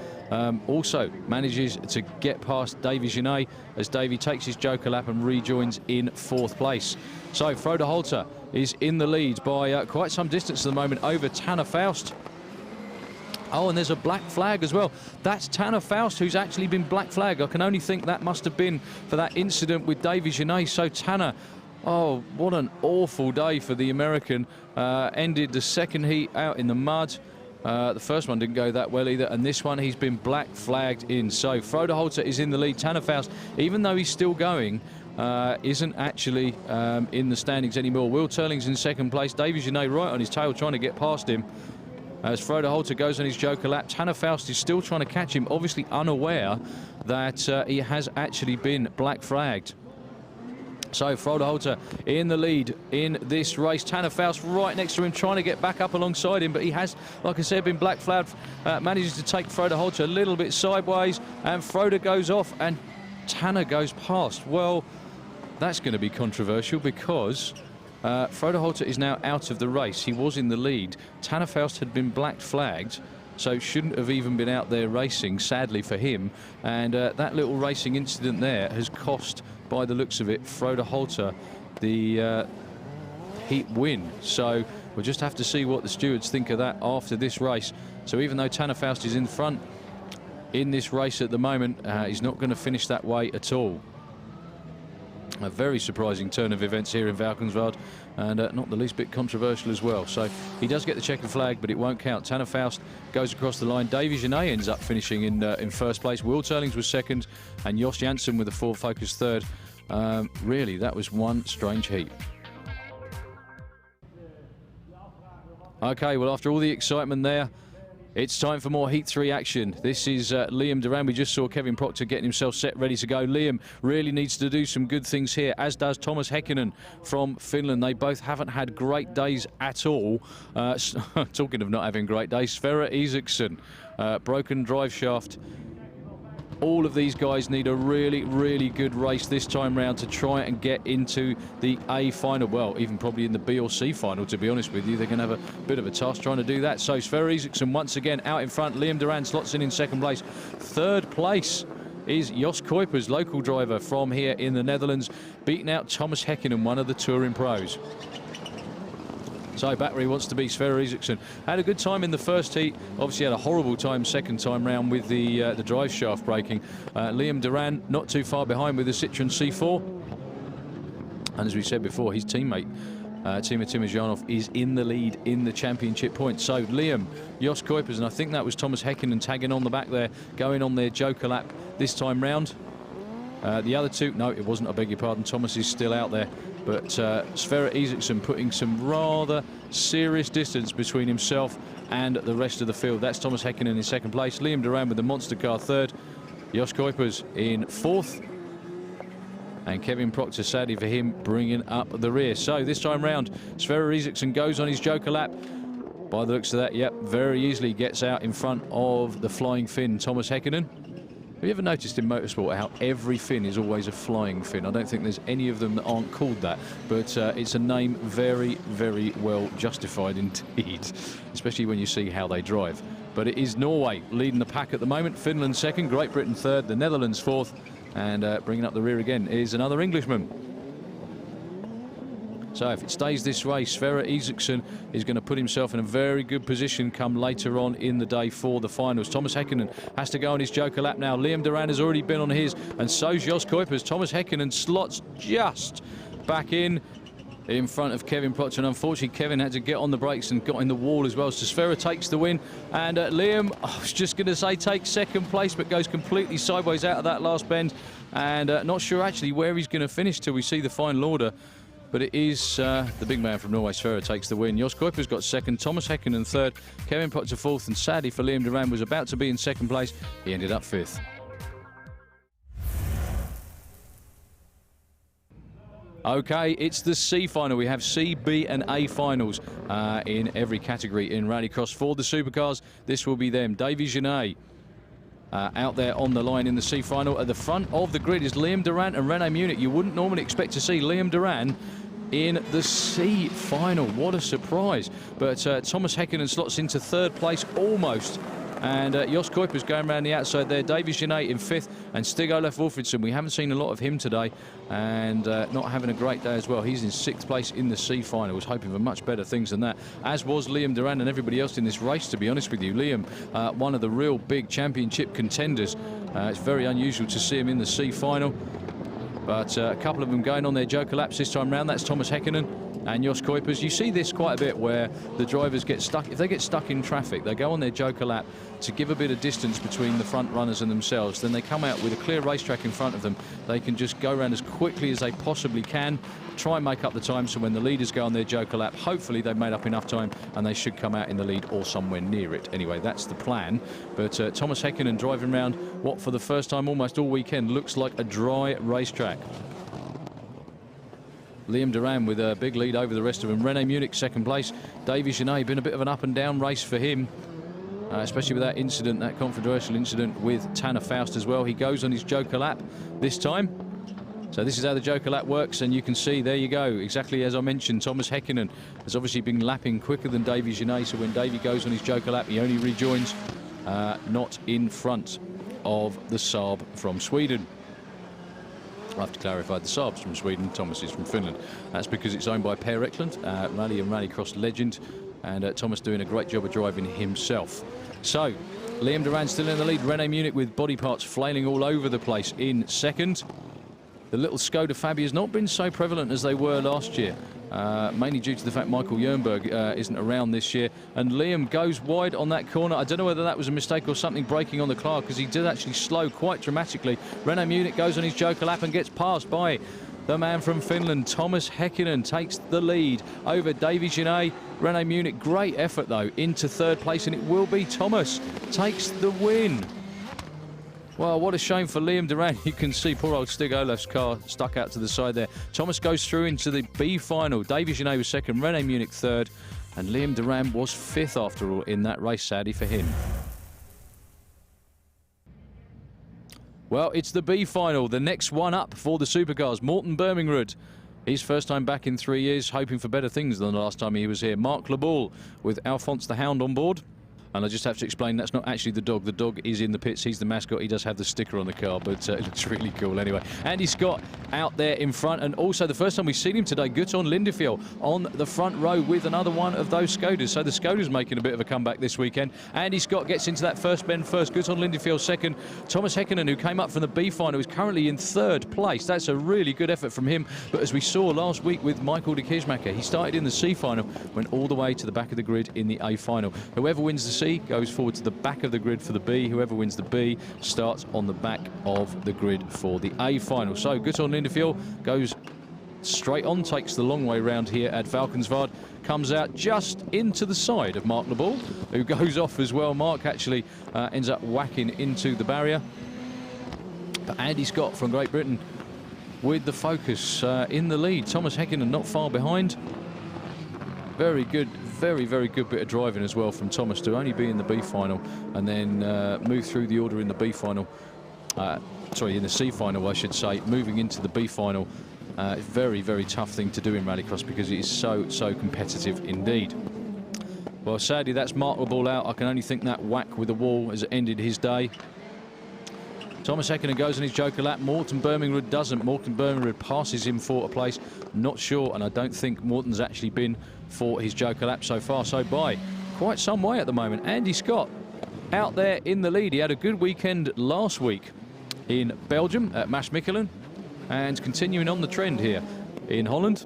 Also manages to get past Davy Genet as Davy takes his joker lap and rejoins in fourth place. So Frode Holter is in the lead by quite some distance at the moment over Tanner Faust. Oh, and there's a black flag as well. That's Tanner Faust who's actually been black flagged. I can only think that must have been for that incident with Davy Genet. So Tanner, oh, what an awful day for the American. Ended the second heat out in the mud. The first one didn't go that well either, and this one he's been black flagged in. So Frode Holter is in the lead. Tanner Faust, even though he's still going, isn't actually in the standings anymore. Will Turling's in second place. Davy Genet right on his tail trying to get past him. As Frode Holter goes on his joker lap, Tanner Faust is still trying to catch him, obviously unaware that he has actually been black flagged. So Frode Holter in the lead in this race. Tanner Faust right next to him, trying to get back up alongside him, but he has, like I said, been black flagged. Manages to take Frode Holter a little bit sideways, and Frode goes off, and Tanner goes past. Well, that's going to be controversial because Frode Holter is now out of the race. He was in the lead. Tanner Faust had been black flagged, so shouldn't have even been out there racing, sadly for him. And that little racing incident there has cost, by the looks of it, Frode Holter the heat win. So we'll just have to see what the stewards think of that after this race. So even though Tanner Faust is in front in this race at the moment, he's not going to finish that way at all. A very surprising turn of events here in Valkenswaard, and not the least bit controversial as well. So he does get the checkered flag, but it won't count. Tanner Faust goes across the line. Davy Genet ends up finishing in first place. Will Turlings was second, and Jos Janssen with a Ford Focus third. Really, that was one strange heat. Okay, well, after all the excitement there, it's time for more Heat 3 action. This is Liam Duran. We just saw Kevin Proctor getting himself set, ready to go. Liam really needs to do some good things here, as does Thomas Häkkinen from Finland. They both haven't had great days at all. Talking of not having great days, Sverre Isaksson, broken drive shaft. All of these guys need a really, really good race this time round to try and get into the A final. Well, even probably in the B or C final, to be honest with you. They're going to have a bit of a task trying to do that. So Sverre Isaksson once again out in front. Liam Duran slots in second place. Third place is Jos Kuipers, local driver from here in the Netherlands, beating out Thomas Häkkinen, one of the touring pros. So Battery wants to be Sverre Isaksson. Had a good time in the first heat. Obviously had a horrible time second time round with the drive shaft braking. Liam Duran not too far behind with the Citroen C4. And as we said before, his teammate, Timo Timojanov, is in the lead in the championship points. So Liam, Jos Kuipers, and I think that was Thomas Häkkinen tagging on the back there, going on their joker lap this time round. The other two, no, it wasn't, I beg your pardon. Thomas is still out there. But Sverre Isaksson putting some rather serious distance between himself and the rest of the field. That's Thomas Häkkinen in second place. Liam Duran with the monster car third. Jos Kuipers in fourth. And Kevin Proctor, sadly for him, bringing up the rear. So this time round, Sverre Isaksson goes on his joker lap. By the looks of that, yep, very easily gets out in front of the flying Finn, Thomas Häkkinen. Have you ever noticed in motorsport how every fin is always a flying fin? I don't think there's any of them that aren't called that, but it's a name very, very well justified indeed, especially when you see how they drive. But it is Norway leading the pack at the moment, Finland second, Great Britain third, the Netherlands fourth, and bringing up the rear again is another Englishman. So if it stays this way, Sverre Isaksson is going to put himself in a very good position come later on in the day for the finals. Thomas Häkkinen has to go on his joker lap now. Liam Duran has already been on his, and so's Jos Kuipers. Thomas Häkkinen slots just back in front of Kevin Proctor, and unfortunately Kevin had to get on the brakes and got in the wall as well. So Sverre takes the win, and Liam, I was just going to say takes second place, but goes completely sideways out of that last bend, and not sure actually where he's going to finish till we see the final order. But it is the big man from Norway, Sverre, takes the win. Jos Kuipers got second, Thomas Häkkinen third, Kevin Proctor fourth, and sadly for Liam Duran was about to be in second place. He ended up fifth. Okay, it's the C final. We have C, B and A finals in every category in Rallycross. For the supercars, this will be them. Davy Genet out there on the line in the C final. At the front of the grid is Liam Duran and René Munich. You wouldn't normally expect to see Liam Duran in the C final. What a surprise. But Thomas Häkkinen slots into third place almost. And Jos Kuipers going around the outside there. Davy Genet in fifth, and Stig-Olaf Wolfridsson. We haven't seen a lot of him today, and not having a great day as well. He's in sixth place in the C final. Was hoping for much better things than that, as was Liam Duran and everybody else in this race, to be honest with you. Liam, one of the real big championship contenders. It's very unusual to see him in the C final. But a couple of them going on their joker laps this time round. That's Thomas Häkkinen and Jos Kuipers. You see this quite a bit where the drivers get stuck. If they get stuck in traffic, they go on their joker lap to give a bit of distance between the front runners and themselves. Then they come out with a clear racetrack in front of them. They can just go around as quickly as they possibly can, try and make up the time, so when the leaders go on their joker lap, hopefully they've made up enough time and they should come out in the lead or somewhere near it. Anyway, that's the plan. But Thomas Häkkinen driving around what for the first time almost all weekend looks like a dry racetrack. Liam Duran with a big lead over the rest of them. René Munich second place. Davy Genet, been a bit of an up and down race for him, especially with that incident, that controversial incident with Tanner Faust as well. He goes on his joker lap this time. So this is how the joker lap works, and you can see, there you go, exactly as I mentioned, Thomas Häkkinen has obviously been lapping quicker than Davy Genet, so when Davy goes on his joker lap, he only rejoins not in front of the Saab from Sweden. I have to clarify, the Saab's from Sweden, Thomas is from Finland. That's because it's owned by Per Eklund, rally and rallycross legend, and Thomas doing a great job of driving himself. So Liam Duran still in the lead. René Munich with body parts flailing all over the place in second. The little Skoda Fabia has not been so prevalent as they were last year, mainly due to the fact Michael Jernberg isn't around this year. And Liam goes wide on that corner. I don't know whether that was a mistake or something breaking on the car, because he did actually slow quite dramatically. René Munich goes on his joker lap and gets passed by the man from Finland. Thomas Häkkinen takes the lead over Davy Genet. René Munich, great effort though, into third place, and it will be Thomas takes the win. Well, what a shame for Liam Duran. You can see poor old Stig Olaf's car stuck out to the side there. Thomas goes through into the B final. Davy Genet was second, René Munich third, and Liam Duran was fifth after all in that race, sadly for him. Well, it's the B final, the next one up for the supercars. Morten Birmingrud, his first time back in 3 years, hoping for better things than the last time he was here. Mark Lebaul with Alphonse the Hound on board. And I just have to explain, that's not actually the dog. The dog is in the pits. He's the mascot. He does have the sticker on the car, but it looks really cool anyway. Andy Scott out there in front. And also the first time we've seen him today, Guttorm Lindefjell on the front row with another one of those Skodas. So the Skoda's making a bit of a comeback this weekend. Andy Scott gets into that first bend first. Guttorm Lindefjell second. Thomas Häkkinen, who came up from the B final, is currently in third place. That's a really good effort from him. But as we saw last week with Michael de Kismaker, he started in the C final, went all the way to the back of the grid in the A final. Whoever wins the C goes forward to the back of the grid for the B. Whoever wins the B starts on the back of the grid for the A final. So Guttorm Lindefjell goes straight on, takes the long way round here at Valkenswaard, comes out just into the side of Mark Lebaul, who goes off as well. Mark actually ends up whacking into the barrier. But Andy Scott from Great Britain with the Focus in the lead. Thomas Häkkinen not far behind. Very good, very, very good bit of driving as well from Thomas to only be in the B final and then move through the order in the B final. Sorry, in the C final, I should say, moving into the B final. Very, very tough thing to do in rallycross because it is so, so competitive indeed. Well, sadly, that's Mark Lebaul out. I can only think that whack with the wall has ended his day. Thomas Häkkinen goes on his joker lap. Morten Birmingrud doesn't. Morten Birmingrud passes him for a place. Not sure, and I don't think Morten's actually been for his joker lap so far. So by quite some way at the moment. Andy Scott out there in the lead. He had a good weekend last week in Belgium at Maasmechelen, and continuing on the trend here in Holland.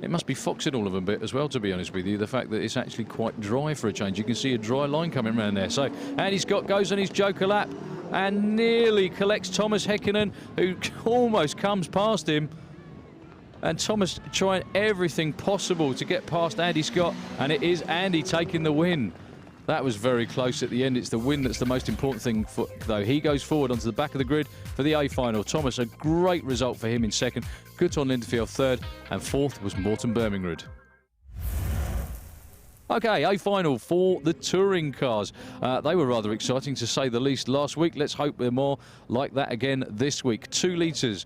It must be foxing all of them a bit as well, to be honest with you. The fact that it's actually quite dry for a change. You can see a dry line coming around there. So Andy Scott goes on his joker lap and nearly collects Thomas Häkkinen, who almost comes past him. And Thomas trying everything possible to get past Andy Scott, and it is Andy taking the win. That was very close at the end. It's the win that's the most important thing, though. He goes forward onto the back of the grid for the A final. Thomas, a great result for him in second. Guttorm Lindefjell third, and fourth was Morten Birmingrud. Okay, A final for the touring cars. They were rather exciting to say the least last week. Let's hope they're more like that again this week. 2 litres.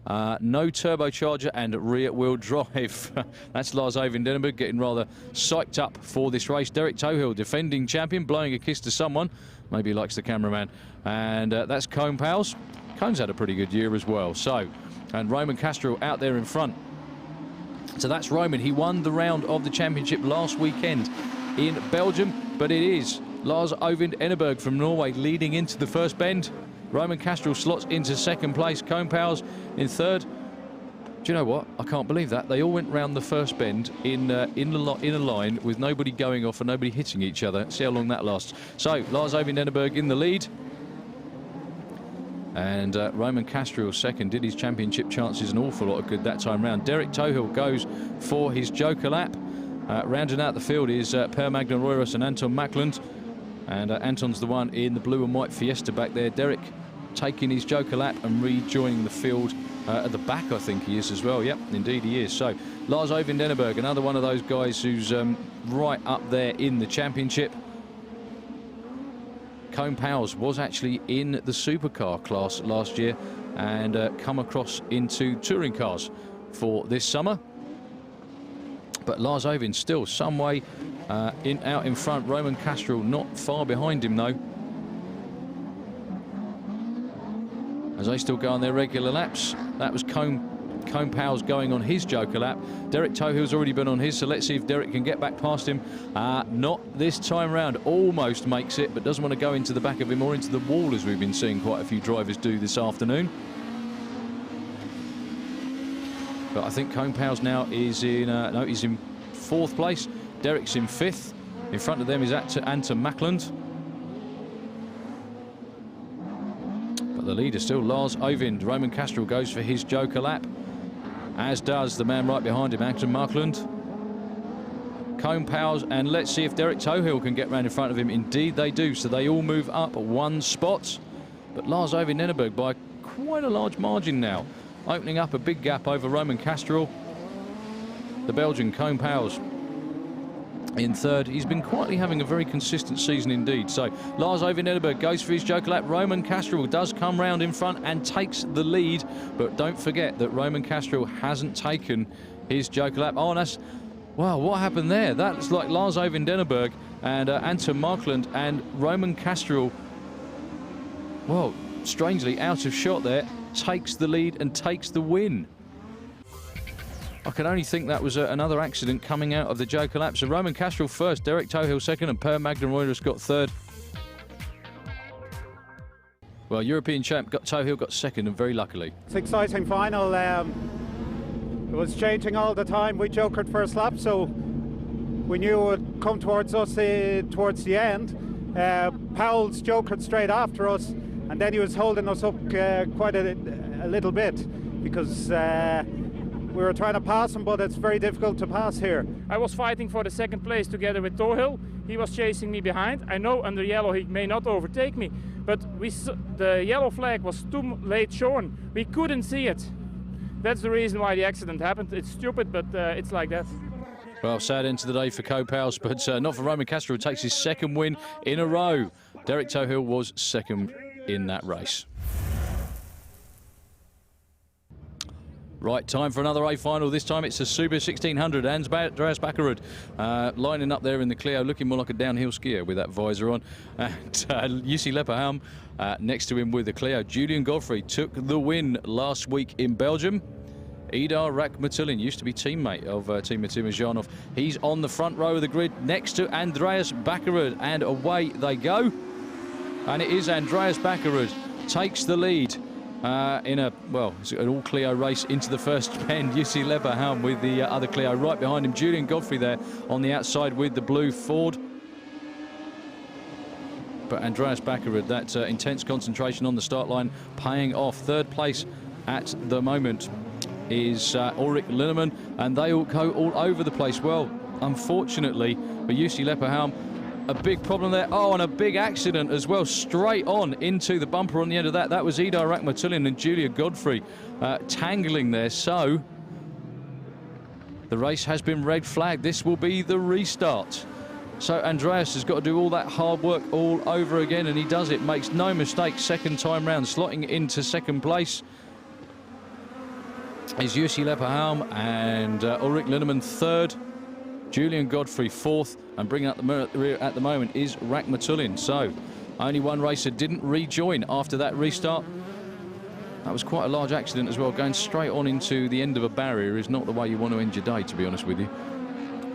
No turbocharger and rear-wheel drive. That's Lars Eivind Denneberg getting rather psyched up for this race. Derek Tohill, defending champion, blowing a kiss to someone. Maybe he likes the cameraman. And that's Cone Pals. Cone's had a pretty good year as well. So, and Roman Castro out there in front. So that's Roman. He won the round of the championship last weekend in Belgium. But it is Lars Eivind Denneberg from Norway leading into the first bend. Roman Castro slots into second place. Cone Pals in third. Do you know what? I can't believe that. They all went round the first bend in a line with nobody going off and nobody hitting each other. See how long that lasts. So, Lars-Ove Nenneberg in the lead. And Roman Castriel second. Did his championship chances an awful lot of good that time round. Derek Tohill goes for his Joker lap. Rounding out the field is Per Magnan Royros and Anton Macklund. And Anton's the one in the blue and white Fiesta back there. Derek taking his Joker lap and rejoining the field at the back, I think he is as well. Yep, indeed he is. So Lars-Ove Nenneberg, another one of those guys who's right up there in the championship. Cone Powers was actually in the supercar class last year and come across into touring cars for this summer. But Lars-Ove still some way out in front. Roman Castriel not far behind him though, as they still go on their regular laps. That was Cone Powers going on his Joker lap. Derek Tohill's already been on his, so let's see if Derek can get back past him. Not this time round. Almost makes it, but doesn't want to go into the back of him or into the wall, as we've been seeing quite a few drivers do this afternoon. But I think Cone Powers now is in, no, he's in 4th place. Derek's in 5th. In front of them is Anton Macklund. But the leader still Lars-Ove. Roman Castriel goes for his Joker lap, as does the man right behind him, Anton Macklund. Cone Powers, and let's see if Derek Tohill can get round in front of him. Indeed they do, so they all move up 1 spot. But Lars-Ove Nenneberg by quite a large margin now, opening up a big gap over Roman Castriel. The Belgian Cone Powers in 3rd. He's been quietly having a very consistent season indeed. So Lars-Ove Nenneberg goes for his Joker lap. Roman Castriel does come round in front and takes the lead, but don't forget that Roman Castriel hasn't taken his Joker lap. Oh, that's, wow, what happened there? That's like Lars-Ove Nenneberg and Anton Markland and Roman Castriel, well, strangely out of shot there, takes the lead and takes the win. I can only think that was another accident coming out of the Joker lap. So Roman Castriel first, Derek Tohill second, and Per Magnan Royros got 3rd. Well, European champ Tohill got 2nd, and very luckily.
It's an exciting final. It was changing all the time. We jokered first lap, so we knew it would come towards us towards the end. Powell's jokered straight after us, and then he was holding us up quite a little bit because we were trying to pass him, but it's very difficult to pass here.
I was fighting for the 2nd place together with Tohill. He was chasing me behind. I know under yellow he may not overtake me, but the yellow flag was too late shown. We couldn't see it. That's the reason why the accident happened. It's stupid, but it's like that.
Well, sad end to the day for Cone Powers, but not for Roman Castriel, who takes his 2nd win in a row. Derek Tohill was 2nd in that race. Right, time for another A final. This time it's a Super 1600. Andreas Bakkerud lining up there in the Clio, looking more like a downhill skier with that visor on. And Jussi Lepperhelm next to him with the Clio. Julian Godfrey took the win last week in Belgium. Idar Rakhmatulin used to be teammate of Timo Timojanov. He's on the front row of the grid next to Andreas Bakkerud, and away they go. And it is Andreas Bakkerud takes the lead. In a, well, it's an all-Clio race into the first bend. Jussi Lepperhelm with the other Clio right behind him. Julian Godfrey there on the outside with the blue Ford. But Andreas Bakkerud, that intense concentration on the start line paying off. 3rd place at the moment is Ulrich Linnemann, and they all go all over the place. Well, unfortunately for Jussi Lepperhelm, a big problem there. Oh, and a big accident as well, straight on into the bumper on the end of that. That was Idar Rakhmatulin and Julia Godfrey tangling there. So the race has been red flagged. This will be the restart. So Andreas has got to do all that hard work all over again, and he does it. Makes no mistake, 2nd time round, slotting into 2nd place is Jussi Lepperhelm, and Ulrich Linnemann 3rd. Julian Godfrey 4th, and bringing up the rear at the moment is Rakhmatulin. So only one racer didn't rejoin after that restart. That was quite a large accident as well. Going straight on into the end of a barrier is not the way you want to end your day, to be honest with you.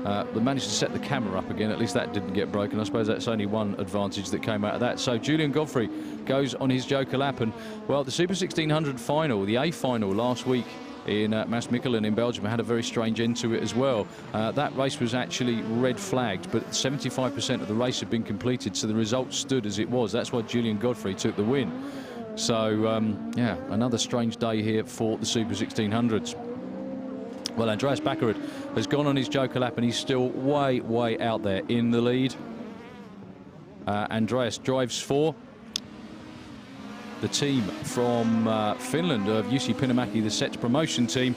They managed to set the camera up again. At least that didn't get broken. I suppose that's only one advantage that came out of that. So Julian Godfrey goes on his Joker lap. And, well, the Super 1600 final, the A final last week in Maasmechelen in Belgium had a very strange end to it as well. That race was actually red flagged, but 75% of the race had been completed, so the result stood as it was. That's why Julian Godfrey took the win. So, yeah, another strange day here for the Super 1600s. Well, Andreas Bakkerud has gone on his Joker lap and he's still way, way out there in the lead. Andreas drives for the team from Finland of Jussi Pinomäki, the Sets promotion team.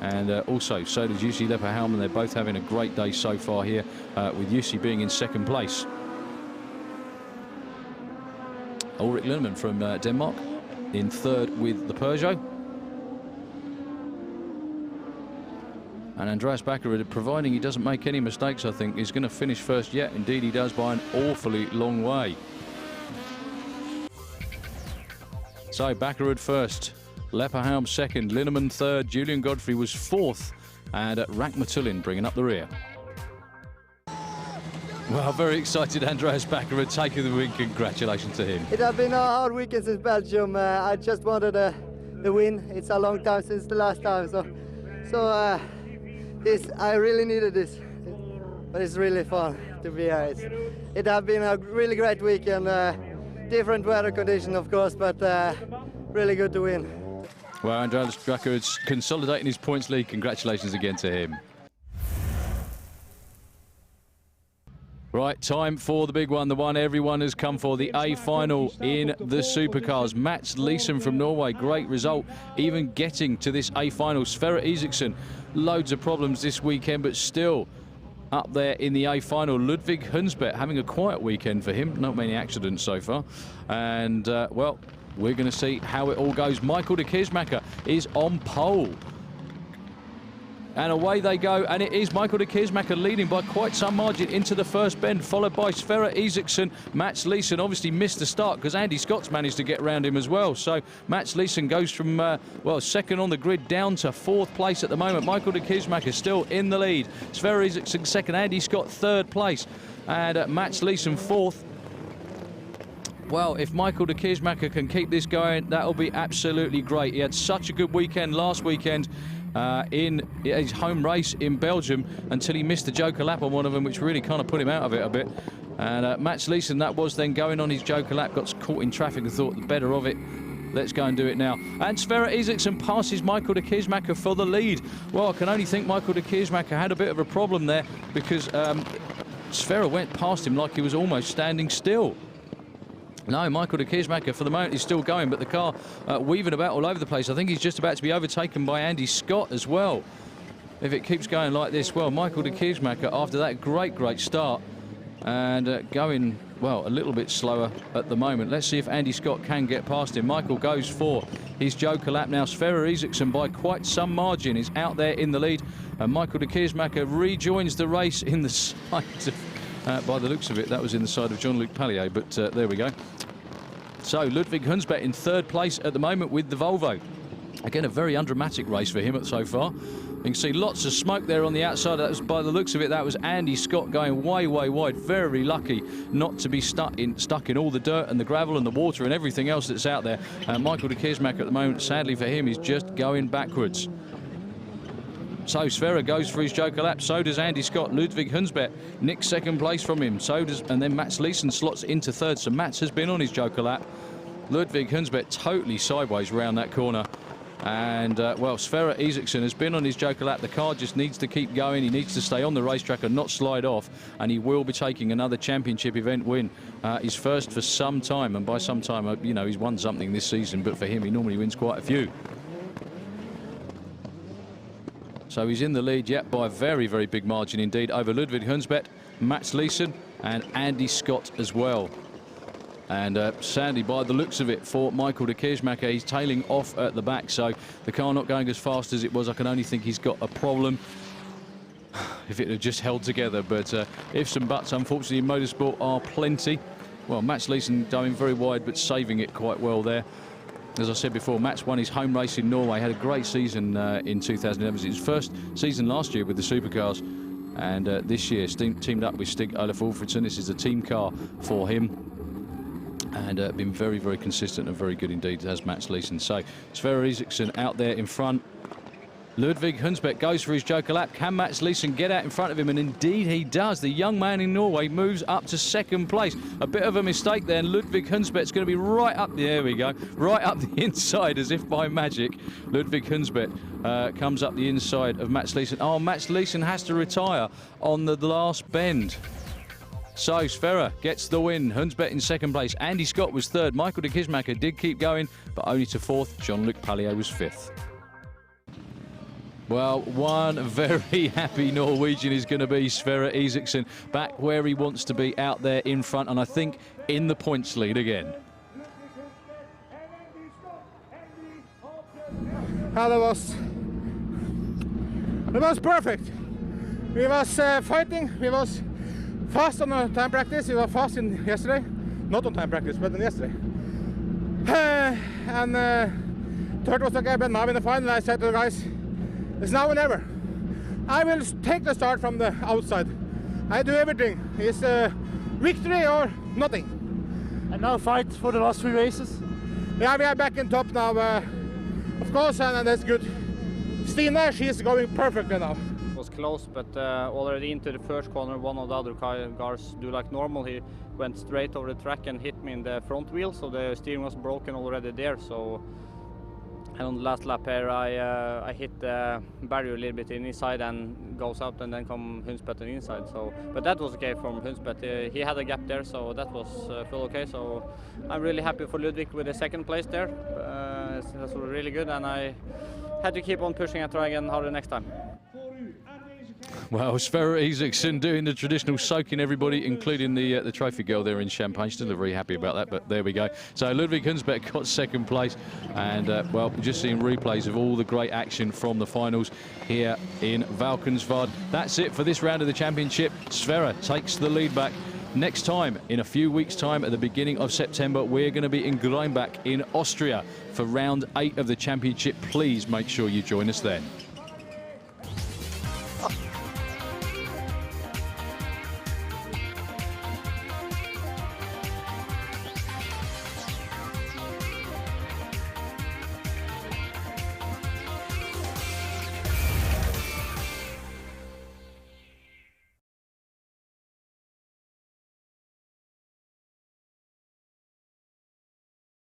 And also, so does Jussi Leppähalmen. They're both having a great day so far here, with Jussi being in second place. Ulrik Lindemann from Denmark in third with the Peugeot. And Andreas Bakkerud, providing he doesn't make any mistakes, I think, is going to finish first yet. Indeed, he does by an awfully long way. So, Bakkerud first, Leppähalm second, Lindemann third, Julian Godfrey was fourth, and Rackmatulin bringing up the rear. Well, very excited Andreas Bakkerud taking the win. Congratulations to him.
It has been a hard weekend since Belgium. I just wanted the win. It's a long time since the last time, so I really needed this. But it's really fun to be here. It has been a really great weekend. Different weather conditions, of course, but really good to win.
Well, Andreas Bakkerud's consolidating his points lead. Congratulations again to him. Right, time for the big one, the one everyone has come for, the A final in the supercars. Mats Leeson from Norway, great result, even getting to this A final. Sverre Isaksson, loads of problems this weekend, but still up there in the A final. Ludvig Hunsbeth having a quiet weekend for him, not many accidents so far. And, well, we're going to see how it all goes. Michael de Keersmaeker is on pole. And away they go, and it is Michael de Keersmaeker leading by quite some margin into the first bend, followed by Sverre Isaksson. Mats Leeson obviously missed the start because Andy Scott's managed to get around him as well. So Mats Leeson goes from, well, second on the grid down to fourth place at the moment. Michael de Keersmaeker still in the lead. Sverre Isaksson second, Andy Scott third place, and Mats Leeson fourth. Well, if Michael de Keersmaeker can keep this going, that'll be absolutely great. He had such a good weekend last weekend in his home race in Belgium until he missed the Joker lap on one of them, which really kind of put him out of it a bit. And Mats Leeson, that was then going on his Joker lap, got caught in traffic and thought the better of it. Let's go and do it now. And Sverre Isaksson passes Michael de Keersmaeker for the lead. Well, I can only think Michael de Keersmaeker had a bit of a problem there because Sverre went past him like he was almost standing still. No, Michael de Keersmaeker for the moment is still going, but the car weaving about all over the place. I think he's just about to be overtaken by Andy Scott as well, if it keeps going like this. Well, Michael de Keersmaeker, after that great start, and going, well, a little bit slower at the moment. Let's see if Andy Scott can get past him. Michael goes for his Joker lap now. Sverre Isaksson, by quite some margin, is out there in the lead, and Michael de Keersmaeker rejoins the race in the side of, by the looks of it, that was in the side of Jean-Luc Pallier, but there we go. So Ludvig Hunsbeth in third place at the moment with the Volvo. Again, a very undramatic race for him so far. You can see lots of smoke there on the outside. That was, by the looks of it, that was Andy Scott going way wide. Very lucky not to be stuck in all the dirt and the gravel and the water and everything else that's out there. Michael de Keersmaeker at the moment, sadly for him, is just going backwards. So Sverre goes for his Joker lap, so does Andy Scott. Ludvig Hunsbeth nicks second place from him, and then Mats Leeson slots into third. So Mats has been on his Joker lap. Ludvig Hunsbeth totally sideways around that corner. And, well, Sverre Isaksson has been on his Joker lap. The car just needs to keep going. He needs to stay on the racetrack and not slide off. And he will be taking another championship event win. His first for some time. And by some time, you know, he's won something this season. But for him, he normally wins quite a few. So he's in the lead yet by a very big margin indeed over Ludvig Hunsbeth, Mats Leeson and Andy Scott as well. And sadly, by the looks of it, for Michael de Keersmaeker, he's tailing off at the back. So the car not going as fast as it was. I can only think he's got a problem. If it had just held together. But ifs and buts, unfortunately, in motorsport are plenty. Well, Mats Leeson going very wide, but saving it quite well there. As I said before, Mats won his home race in Norway, had a great season in 2011. It was his first season last year with the supercars, and this year teamed up with Stig Olaf Alfredsson. This is a team car for him. and been very, very consistent and very good indeed as Mats Leeson. So Sverre Isaksson out there in front. Ludvig Hunsbeck goes for his joker lap. Can Mats Leeson get out in front of him? And indeed he does. The young man in Norway moves up to second place. A bit of a mistake there, and Ludvig Hunsbeck's going to be right up there we go, right up the inside as if by magic. Ludvig Hunsbeck comes up the inside of Mats Leeson. Oh, Mats Leeson has to retire on the last bend. So Sverre gets the win. Hunsbeck in second place. Andy Scott was third. Michael de Kismaker did keep going, but only to fourth. Jean-Luc Pallier was fifth. Well, one very happy Norwegian is going to be Sverre Isaksson, back where he wants to be, out there in front, and I think in the points lead again.
It was perfect. We was fighting. We was fast on the time practice. We were fast in yesterday, not on time practice, but in yesterday. And third was okay, but now in the final I said to the guys, it's now or never. I will take the start from the outside. I do everything. It's victory or nothing.
And now fight for the last 3 races?
Yeah, we are back in top now. Of course, and that's good. Stine, she's going perfectly now.
It was close, but already into the first corner, one of the other cars do like normal. He went straight over the track and hit me in the front wheel, so the steering was broken already there. So. And on the last lap here, I hit the barrier a little bit inside and goes out, and then come Hunsbeck on the inside. So, but that was okay from Hunsbeck. He had a gap there, so that was full okay. So I'm really happy for Ludvig with the second place there. That's really good, and I had to keep on pushing and try again harder next time.
Well, Sverre Isaksson doing the traditional soaking everybody, including the trophy girl there in Champagne. Still not very happy about that, but there we go. So Ludvig Hunsbeck got second place, and well, we're just seeing replays of all the great action from the finals here in Valkenswaard. That's it for this round of the championship. Sverre takes the lead back. Next time, in a few weeks' time, at the beginning of September, we're going to be in Greinbach in Austria for round 8 of the championship. Please make sure you join us then.